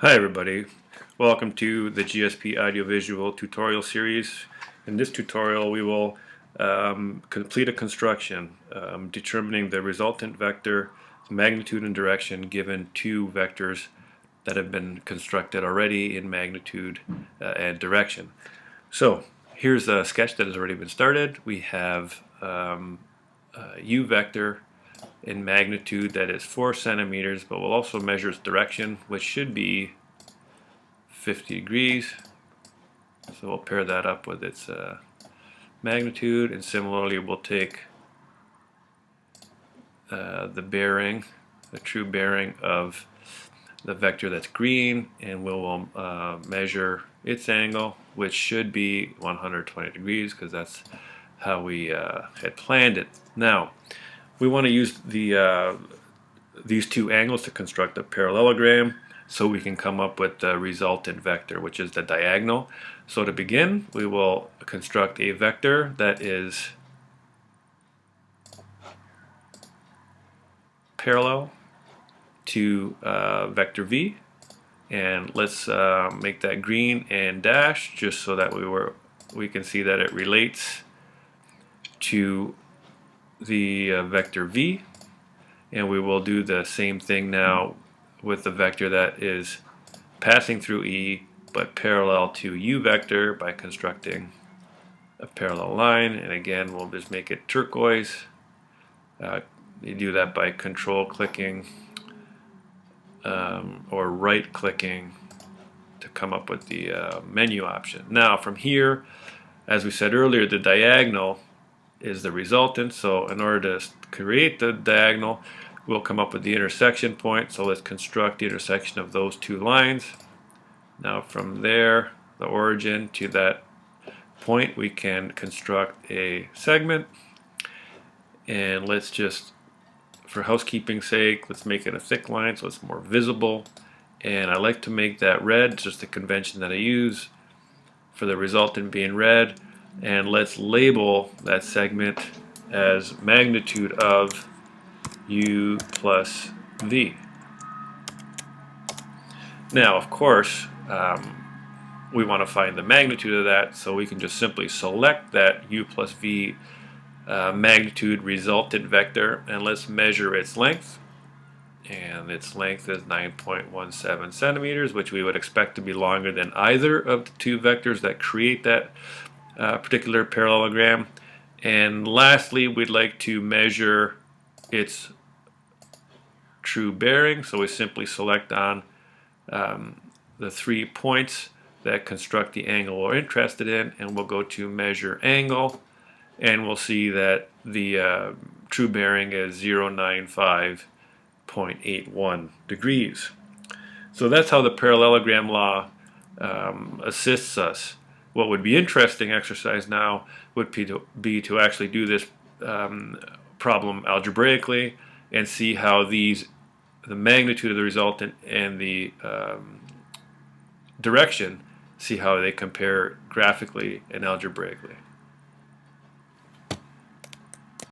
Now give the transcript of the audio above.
Hi everybody, welcome to the GSP audiovisual tutorial series. In this tutorial we will complete a construction determining the resultant vector, magnitude and direction given two vectors that have been constructed already in magnitude and direction. So here's a sketch that has already been started. We have a u vector in magnitude that is 4 centimeters, but we'll also measure its direction, which should be 50 degrees. So we'll pair that up with its magnitude, and similarly we'll take the bearing, the true bearing of the vector that's green, and we'll measure its angle, which should be 120 degrees because that's how we had planned it. Now we want to use these two angles to construct a parallelogram so we can come up with the resultant vector, which is the diagonal. So to begin, we will construct a vector that is parallel to vector v, and let's make that green and dash just so that we can see that it relates to the vector v. And we will do the same thing now with the vector that is passing through E but parallel to U vector by constructing a parallel line. And again, we'll just make it turquoise. You do that by control clicking or right clicking to come up with the menu option. Now from here, as we said earlier, the diagonal is the resultant. So in order to create the diagonal, we'll come up with the intersection point. So let's construct the intersection of those two lines. Now from there, the origin to that point, we can construct a segment. And let's just, for housekeeping's sake, let's make it a thick line so it's more visible. And I like to make that red, just the convention that I use for the resultant being red. And let's label that segment as magnitude of u plus v. Now, of course, we want to find the magnitude of that, so we can just simply select that u plus v magnitude resultant vector, and let's measure its length. And its length is 9.17 centimeters, which we would expect to be longer than either of the two vectors that create that particular parallelogram. And lastly, we'd like to measure its true bearing, so we simply select on the 3 points that construct the angle we're interested in, and we'll go to measure angle, and we'll see that the true bearing is 095.81 degrees. So that's how the parallelogram law assists us. What would be interesting exercise now would be to actually do this problem algebraically and see how the magnitude of the resultant and the direction, see how they compare graphically and algebraically.